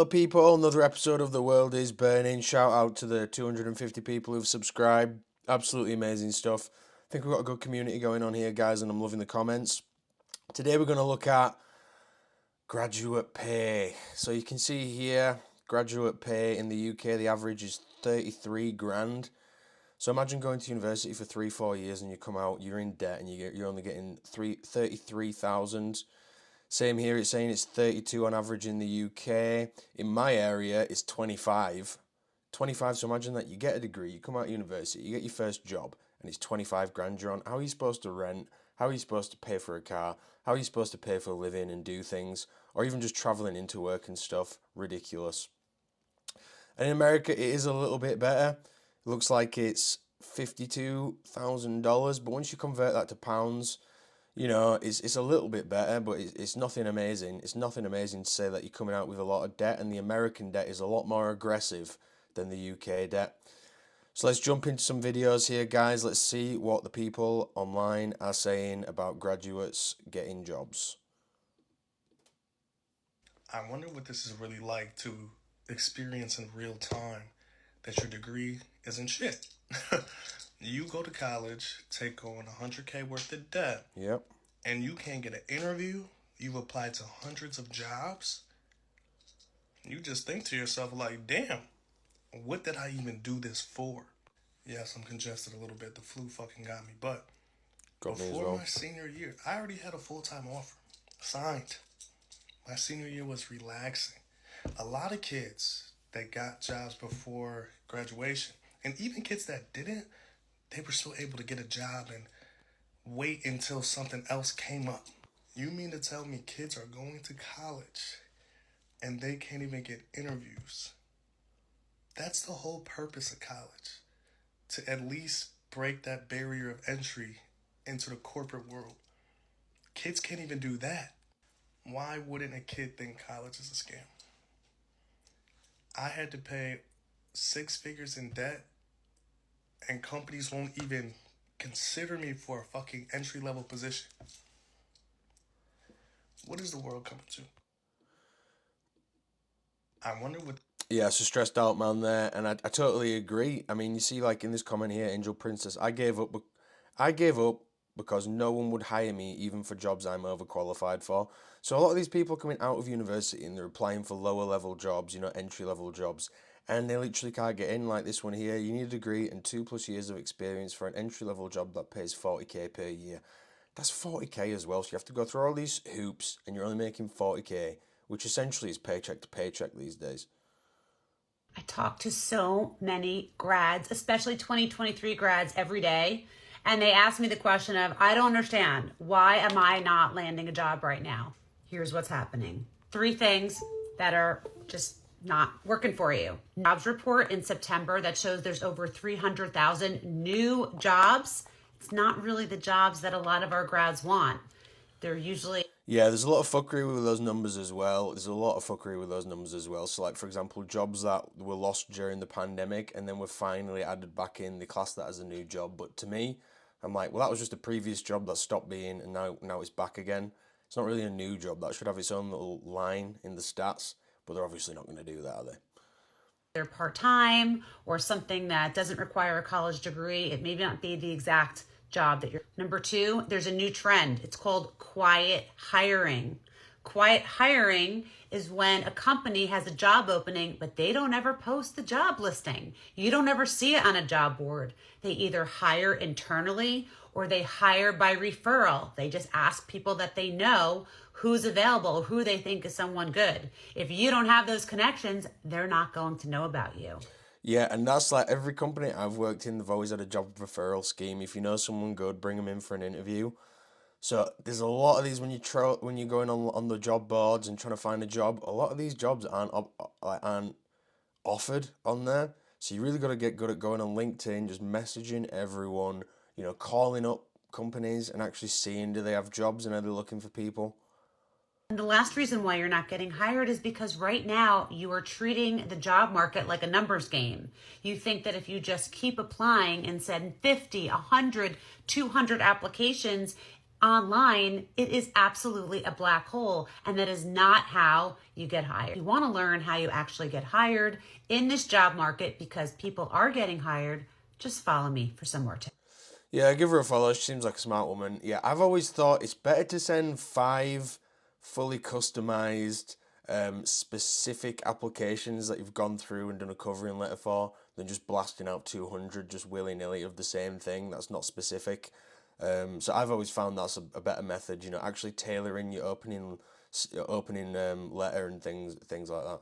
Hello people, another episode of The World is Burning. Shout out to the 250 people who've subscribed. Absolutely amazing stuff. I think we've got a good community going on here, guys, and I'm loving the comments. Today we're going to look at graduate pay. So you can see here, graduate pay in the UK, the average is 33 grand. So imagine going to university for 3-4 years and you come out, you're in debt and you're only getting 33,000. Same here, it's saying it's 32 on average in the UK. In my area, it's 25. 25, so imagine that you get a degree, you come out of university, you get your first job, and it's 25 grand you're on. How are you supposed to rent? How are you supposed to pay for a car? How are you supposed to pay for a living and do things? Or even just traveling into work and stuff? Ridiculous. And in America, it is a little bit better. It looks like it's $52,000, but once you convert that to pounds, it's a little bit better, but it's nothing amazing. It's nothing amazing to say that you're coming out with a lot of debt, and the American debt is a lot more aggressive than the UK debt. So let's jump into some videos here, guys. Let's see what the people online are saying about graduates getting jobs. I wonder what this is really like to experience in real time that your degree isn't shit. You go to college, take on 100K worth of debt, Yep. and you can't get an interview. You've applied to hundreds of jobs. You just think to yourself, like, damn, what did I even do this for? Yes, I'm congested a little bit. The flu fucking got me. But Got me as before well. my senior year, I already had a full-time offer signed. My senior year was relaxing. A lot of kids that got jobs before graduation, and even kids that didn't, they were still able to get a job and wait until something else came up. You mean to tell me kids are going to college and they can't even get interviews? That's the whole purpose of college, to at least break that barrier of entry into the corporate world. Kids can't even do that. Why wouldn't a kid think college is a scam? I had to pay 6 figures in debt, and companies won't even consider me for a fucking entry-level position. What is the world coming to? I wonder what... Yeah, it's a stressed out man there, and I totally agree. I mean, you see, like in this comment here, Angel Princess, I gave up because no one would hire me even for jobs I'm overqualified for. So a lot of these people coming out of university and they're applying for lower level jobs, entry level jobs, and they literally can't get in. Like this one here, you need a degree and 2+ years of experience for an entry level job that pays 40K per year. That's 40K as well, so you have to go through all these hoops and you're only making 40K, which essentially is paycheck to paycheck these days. I talk to so many grads, especially 2023 grads every day. And they ask me the question of, I don't understand. Why am I not landing a job right now? Here's what's happening. 3 things that are just not working for you. Jobs report in September that shows there's over 300,000 new jobs. It's not really the jobs that a lot of our grads want. They're usually... Yeah, there's a lot of fuckery with those numbers as well. So, like, for example, jobs that were lost during the pandemic and then were finally added back in, they class that as a new job. But to me, I'm like, well, that was just a previous job that stopped being, and now it's back again. It's not really a new job. That should have its own little line in the stats, but they're obviously not going to do that, are they? They're part-time or something that doesn't require a college degree. It may not be the exact job that you're... Number 2, there's a new trend. It's called quiet hiring. Quiet hiring is when a company has a job opening, but they don't ever post the job listing. You don't ever see it on a job board. They either hire internally or they hire by referral. They just ask people that they know who's available, who they think is someone good. If you don't have those connections, they're not going to know about you. Yeah, and that's like every company I've worked in, they've always had a job referral scheme. If you know someone good, bring them in for an interview. So there's a lot of these when you're going on the job boards and trying to find a job. A lot of these jobs aren't offered on there. So you really got to get good at going on LinkedIn, just messaging everyone, calling up companies and actually seeing do they have jobs and are they looking for people. And the last reason why you're not getting hired is because right now you are treating the job market like a numbers game. You think that if you just keep applying and send 50, 100, 200 applications, online, it is absolutely a black hole, and that is not how you get hired. You want to learn how you actually get hired in this job market because people are getting hired. Just follow me for some more tips. Yeah, give her a follow. She seems like a smart woman. Yeah, I've always thought it's better to send 5 fully customized, specific applications that you've gone through and done a covering letter for than just blasting out 200 just willy nilly of the same thing that's not specific. So I've always found that's a better method. You know, actually tailoring your opening letter and things like that.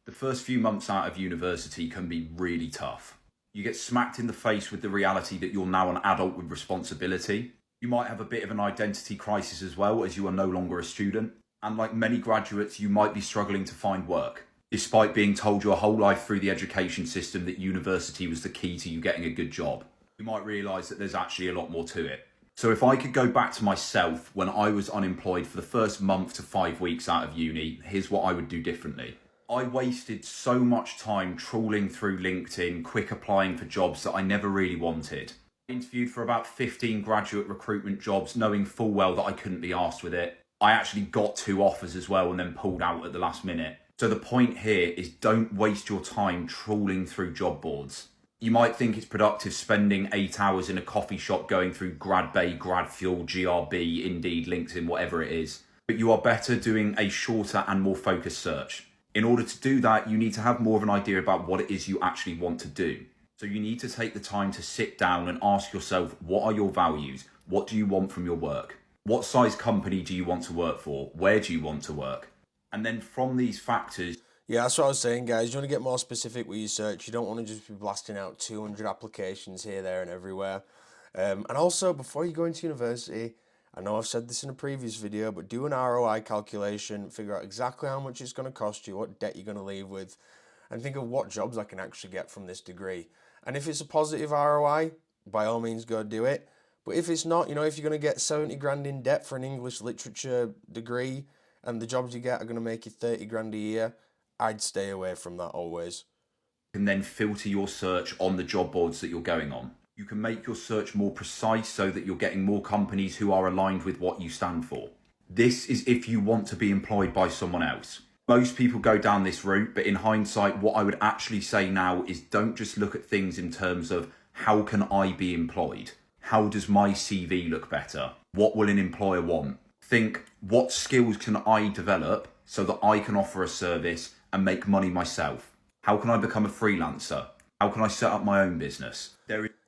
The first few months out of university can be really tough. You get smacked in the face with the reality that you're now an adult with responsibility. You might have a bit of an identity crisis as well, as you are no longer a student. And like many graduates, you might be struggling to find work, despite being told your whole life through the education system that university was the key to you getting a good job. You might realise that there's actually a lot more to it. So if I could go back to myself when I was unemployed for the first month to 5 weeks out of uni, here's what I would do differently. I wasted so much time trawling through LinkedIn, quick applying for jobs that I never really wanted. I interviewed for about 15 graduate recruitment jobs, knowing full well that I couldn't be arsed with it. I actually got 2 offers as well and then pulled out at the last minute. So the point here is don't waste your time trawling through job boards. You might think it's productive spending 8 hours in a coffee shop going through GradBay, GradFuel, GRB, Indeed, LinkedIn, whatever it is. But you are better doing a shorter and more focused search. In order to do that, you need to have more of an idea about what it is you actually want to do. So you need to take the time to sit down and ask yourself, what are your values? What do you want from your work? What size company do you want to work for? Where do you want to work? And then from these factors... Yeah, that's what I was saying, guys. You want to get more specific with your search. You don't want to just be blasting out 200 applications here, there, and everywhere. And also, before you go into university, I know I've said this in a previous video, but do an ROI calculation, figure out exactly how much it's going to cost you, what debt you're going to leave with, and think of what jobs I can actually get from this degree. And if it's a positive ROI, by all means go do it. But if it's not, you know, if you're going to get 70 grand in debt for an English literature degree and the jobs you get are going to make you 30 grand a year, I'd stay away from that always. You can then filter your search on the job boards that you're going on. You can make your search more precise so that you're getting more companies who are aligned with what you stand for. This is if you want to be employed by someone else. Most people go down this route, but in hindsight, what I would actually say now is don't just look at things in terms of how can I be employed? How does my CV look better? What will an employer want? Think, what skills can I develop so that I can offer a service and make money myself? How can I become a freelancer? How can I set up my own business?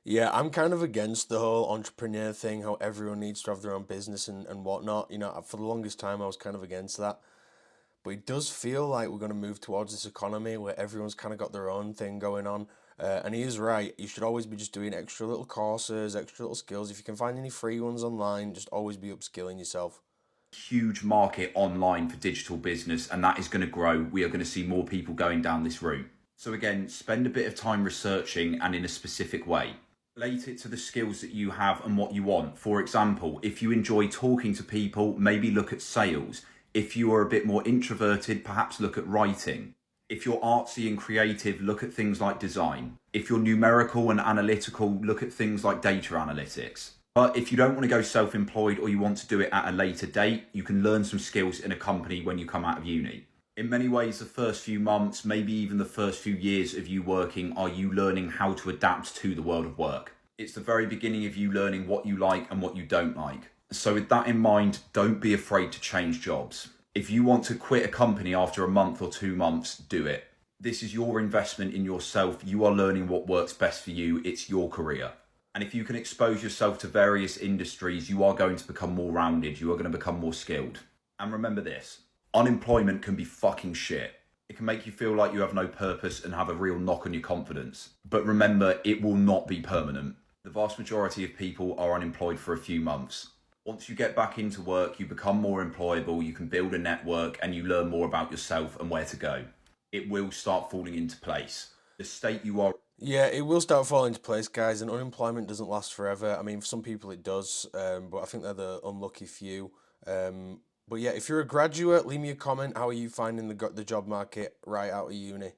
Yeah, I'm kind of against the whole entrepreneur thing, how everyone needs to have their own business and whatnot. You know, for the longest time, I was kind of against that. But it does feel like we're going to move towards this economy where everyone's kind of got their own thing going on. And he is right. You should always be just doing extra little courses, extra little skills. If you can find any free ones online, just always be upskilling yourself. Huge market online for digital business, and that is going to grow. We are going to see more people going down this route. So again, spend a bit of time researching and in a specific way. Relate it to the skills that you have and what you want. For example, if you enjoy talking to people, maybe look at sales. If you are a bit more introverted, perhaps look at writing. If you're artsy and creative, look at things like design. If you're numerical and analytical, look at things like data analytics. But if you don't want to go self-employed or you want to do it at a later date, you can learn some skills in a company when you come out of uni. In many ways, the first few months, maybe even the first few years of you working, are you learning how to adapt to the world of work. It's the very beginning of you learning what you like and what you don't like. So with that in mind, don't be afraid to change jobs. If you want to quit a company after a month or 2 months, do it. This is your investment in yourself. You are learning what works best for you. It's your career. And if you can expose yourself to various industries, you are going to become more rounded. You are going to become more skilled. And remember this, unemployment can be fucking shit. It can make you feel like you have no purpose and have a real knock on your confidence. But remember, it will not be permanent. The vast majority of people are unemployed for a few months. Once you get back into work, you become more employable, you can build a network, and you learn more about yourself and where to go. It will start falling into place. The state you are... Yeah, it will start falling into place, guys, and unemployment doesn't last forever. I mean, for some people it does, but I think they're the unlucky few. But yeah, if you're a graduate, leave me a comment. How are you finding the job market right out of uni?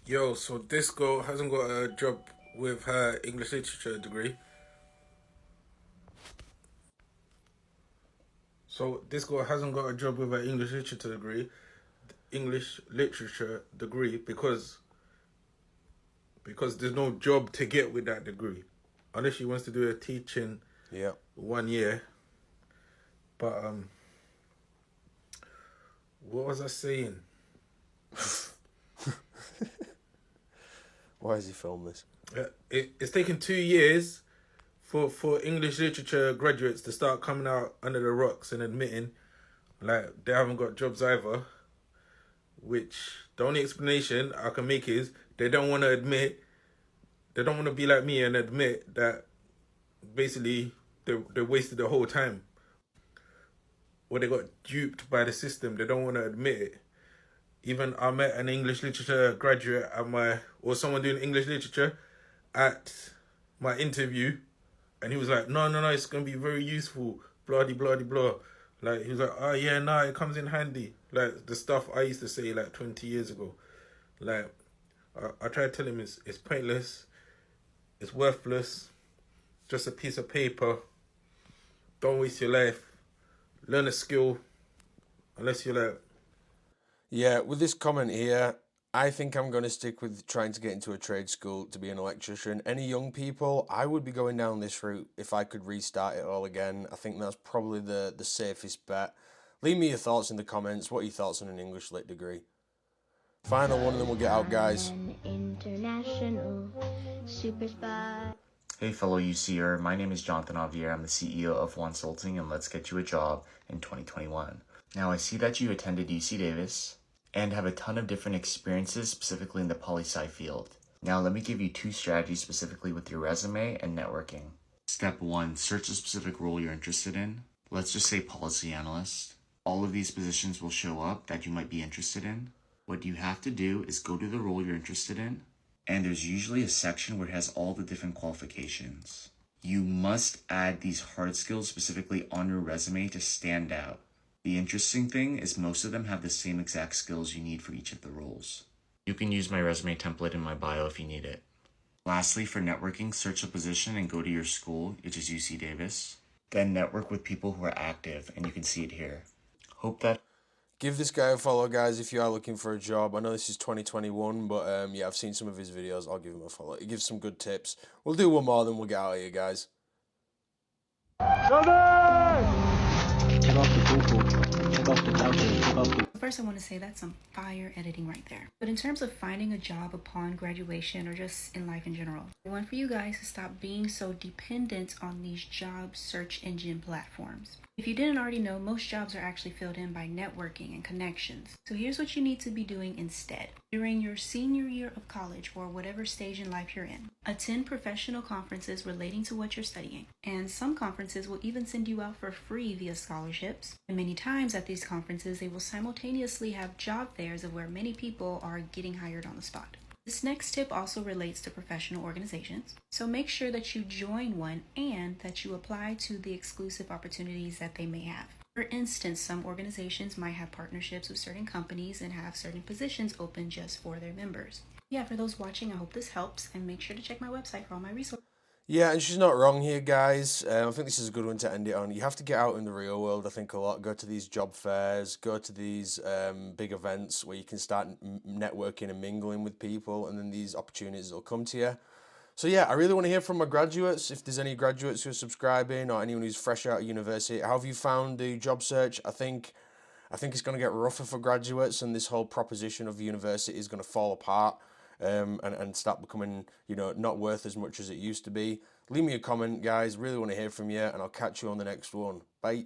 Yo, so this girl hasn't got a job with her English literature degree. So this girl hasn't got a job with an English literature degree because there's no job to get with that degree, unless she wants to do a teaching Yeah. 1 year. But what was I saying? Why has he filmed this? It's taken 2 years for English literature graduates to start coming out under the rocks and admitting like they haven't got jobs either. Which the only explanation I can make is they don't want to be like me and admit that basically they wasted the whole time, or they got duped by the system. They don't want to admit it. Even I met an English literature graduate or someone doing English literature at my interview, and he was like, no, it's going to be very useful, blah, blah, blah. Like, he was like, oh, yeah, no, it comes in handy. Like, the stuff I used to say, like, 20 years ago. Like, I try to tell him it's pointless, it's worthless, just a piece of paper. Don't waste your life. Learn a skill, unless you're like... Yeah, with this comment here, I think I'm going to stick with trying to get into a trade school to be an electrician. Any young people, I would be going down this route if I could restart it all again. I think that's probably the safest bet. Leave me your thoughts in the comments. What are your thoughts on an English Lit degree? Final one, and then we'll get out, guys. International super spy. Hey fellow UCer, my name is Jonathan Javier. I'm the CEO of Consulting, and let's get you a job in 2021. Now I see that you attended UC Davis and have a ton of different experiences specifically in the poli-sci field. Now let me give you 2 strategies specifically with your resume and networking. Step 1, search a specific role you're interested in. Let's just say policy analyst. All of these positions will show up that you might be interested in. What you have to do is go to the role you're interested in, and there's usually a section where it has all the different qualifications. You must add these hard skills specifically on your resume to stand out. The interesting thing is most of them have the same exact skills you need for each of the roles. You can use my resume template in my bio if you need it. Lastly, for networking, search a position and go to your school, which is UC Davis. Then network with people who are active, and you can see it here. Hope that... Give this guy a follow, guys, if you are looking for a job. I know this is 2021, but yeah, I've seen some of his videos. I'll give him a follow. He gives some good tips. We'll do one more, then we'll get out of here, guys. First, I want to say that's some fire editing right there. But in terms of finding a job upon graduation or just in life in general, I want for you guys to stop being so dependent on these job search engine platforms. If you didn't already know, most jobs are actually filled in by networking and connections. So here's what you need to be doing instead. During your senior year of college or whatever stage in life you're in, attend professional conferences relating to what you're studying. And some conferences will even send you out for free via scholarships. And many times at these conferences, they will simultaneously have job fairs of where many people are getting hired on the spot. This next tip also relates to professional organizations, so make sure that you join one and that you apply to the exclusive opportunities that they may have. For instance, some organizations might have partnerships with certain companies and have certain positions open just for their members. Yeah, for those watching, I hope this helps, and make sure to check my website for all my resources. Yeah, and she's not wrong here, guys. I think this is a good one to end it on. You have to get out in the real world, I think, a lot. Go to these job fairs, go to these big events where you can start networking and mingling with people, and then these opportunities will come to you. So yeah, I really want to hear from my graduates. If there's any graduates who are subscribing or anyone who's fresh out of university, how have you found the job search? I think it's going to get rougher for graduates, and this whole proposition of university is going to fall apart. And start becoming, not worth as much as it used to be. Leave me a comment, guys. Really want to hear from you, and I'll catch you on the next one. Bye.